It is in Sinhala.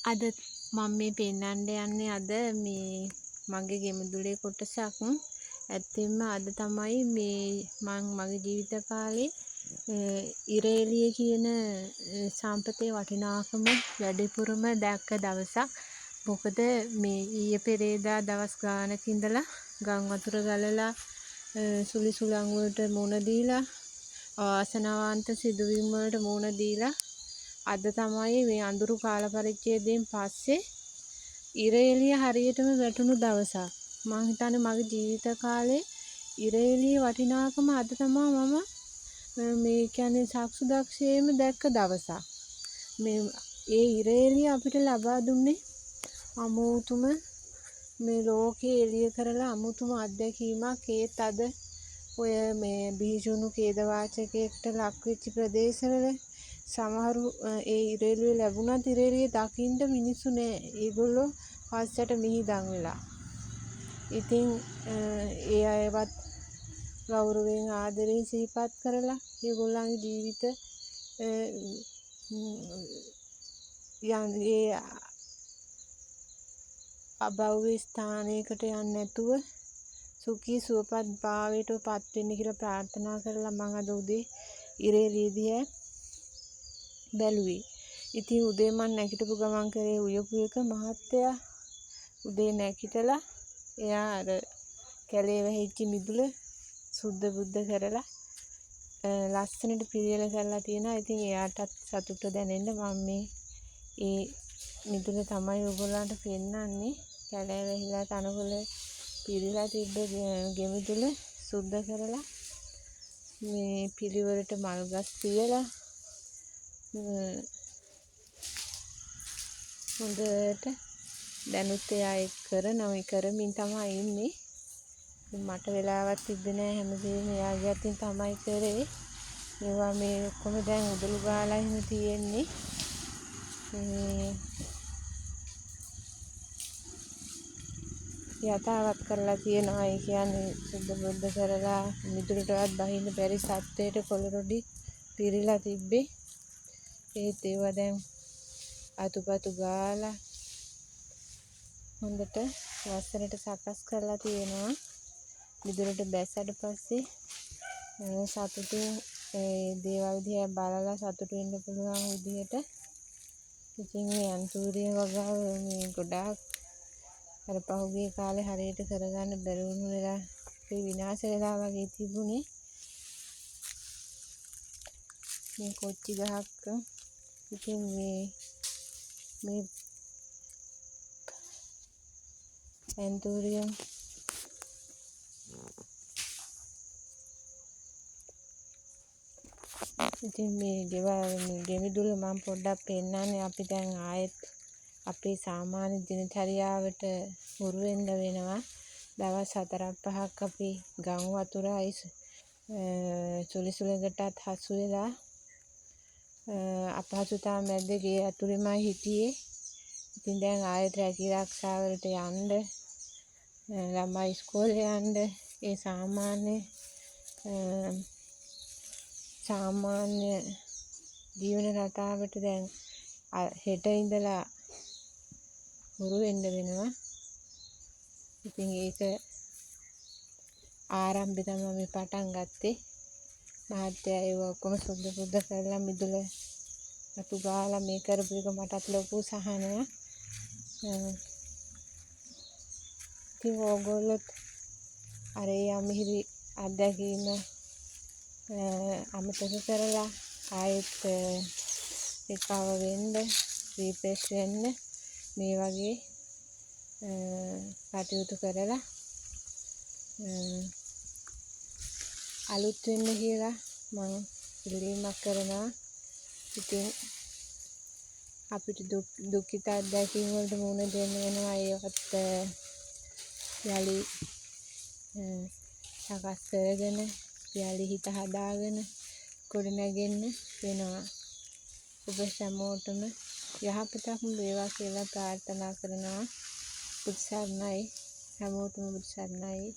අද මම මේ පෙන්නන්න යන්නේ අද මේ මගේ ගෙමිදුලේ කොටසක්. ඇත්තෙන්ම අද තමයි මම මගේ ජීවිත කාලේ ඉරේලිය කියන සම්පතේ වටිනාකම වැඩිපුරම දැක්ක දවසක්. මොකද මේ ඊයේ පෙරේදා දවස් ගානක ඉඳලා ගම් වතුර ගලලා සුළි සුළං වලට මුහුණ දීලා අවාසනාවන්ත සිදුවීම් වලට මුහුණ දීලා අද තමයි මේ අඳුරු කාල පරිච්ඡේදයෙන් පස්සේ ඉරේලිය හරියටම වැටුණු දවසක්. මං හිතන්නේ මගේ ජීවිත කාලේ ඉරේලිය වටිනාකම අද තමයි මම මේ කියන්නේ සාක්ෂුදක්ෂයේම දැක්ක දවසක්. ඒ ඉරේලිය අපිට ලබා දුන්නේ අමුතුම මේ ලෝකේ එළිය කරලා අමුතුම අත්දැකීමක්. ඒත් අද ඔය මේ බිහිසුණු ඛේදවාචකයකට ලක් වෙච්ච ප්‍රදේශවල සමහරු ඒ ඉරේලිය ලැබුණත් ඉරේලිය දකින්න මිනිස්සු නෑ. ඒගොල්ලෝ පස්සට මිහිදන් වෙලා. ඉතින් ඒ අයවත් ගෞරවයෙන් ආදරයෙන් සිහිපත් කරලා ඒගොල්ලන්ගේ ජීවිත යන්නේ අභව්‍ය ස්ථානයකට යන්නේ නැතුව සුඛී සුවපත් භාවයට පත් වෙන්න කියලා ප්‍රාර්ථනා කරලා මම අද උදේ ඉරේලිය දිහා බැලුවේ. ඉතින් උදේ මම නැගිටපු ගමන් කරේ උයපු එක මහත්තයා උදේ නැගිටලා එයා අර කැලේ වැහිච්ච මිදුල සුද්ධ බුද්ධ කරලා ලස්සනට පිළියෙල කරලා තියෙනවා. ඉතින් එයාටත් සතුට දැනෙන්න මම මේ ඒ මිදුල තමයි ඔයගොල්ලන්ට පෙන්නන්නේ. කැලේ වැහිලා තනකොළ පිරීලා තිබ්බ ගෙමිදුල සුද්ධ කරලා මේ පිළිවෙලට මල් ගස් තියලා හොඳට දැනුත් එයා ඒක කරමින් තමයි ඉන්නේ. මට වෙලාවක් තිබ්බේ නෑ හැමදේම එයාගේ අතින් තමයි කරේ. ඒවා මේ ඔක්කොම දැන් උදළු ගාලා එහෙම තියෙන්නේ. යථාවත් කරලා තියෙනවා. ඒ කියන්නේ සුද්ධ බුද්ධ කරලා මිදුලටවත් බහින්න බැරි සත්වයට කොළරොඩි පිරීලා තිබ්බේ. ඒත් ඒවා දැන් අතුපතු ගාලා හොඳට ලස්සනට සකස් කරලා තියෙනවා. මිදුලට බැස්සට පස්සේ සතුටින් ඒ දේවල් දිහා බලලා සතුටු වෙන්න පුළුවන් විදිහට. ඉතින් මේ අන්තූරිය වගාව මේ ගොඩාක් අර පහුගිය කාලේ හරියට කරගන්න බැරි වුණු වෙලා ඒ විනාශ වෙලා වගේ තිබුණේ. මේ කොච්චි ගහක් ඉතින් මේ ඇන්තූරියම් ඉතින් මේ ගෙමිදුල මම පොඩ්ඩක් පෙන්නන්නේ. අපි දැන් ආයෙත් අපේ සාමාන්‍ය දිනචරියාවට හුරු වෙන්න වෙනවා. දවස් 4-5ක් අපි ගම් වතුරයි සුළි සුළඟටත් හසු වෙලා අපහසුතාව මැද්ද ගේ ඇතුළෙමයි හිටියේ. ඉතින් දැන් ආයෙත් රැකී ආරක්ෂාවලට යන්න ළමයි ඉස්කෝලේ යන්න ඒ සාමාන්‍ය ජීවන රටාවට දැන් හෙට ඉඳලා හුරු වෙන්න වෙනවා. ඉතින් ඒක ආරම්භය තමයි මේ පටන් ගත්තේ. මහත්තයා ඒව ඔක්කොම සුද්ධ බුද්ධ කරලා මිදුල අතු ගාලා මේ කරපු එක මටත් ලොකු සහනයක්. ඉතින් ඕගොල්ලොත් අර යමිහිරි අත්දැකීම අමතක කරලා ආයෙත් එකව වෙන්න රීෆ්‍රෙෂ් වෙන්න මේ වගේ කටයුතු කරලා අලුත් වෙන්න කියලා මම ඉල්ලීමක් කරනවා. ඉතින් අපිට දුක්ඛිත අත්දැකීම් වලට මුහුණ දෙන්න වෙනවා. ඒවත් යලි සකස් කරගෙන යලි හිත හදාගෙන ගොඩනගෙන්න වෙනවා. ඔබ හැමෝටම යහපතක්ම වේවා කියලා ප්‍රාර්ථනා කරනවා. බුදු සරණයි. හැමෝටම බුදු සරණයි.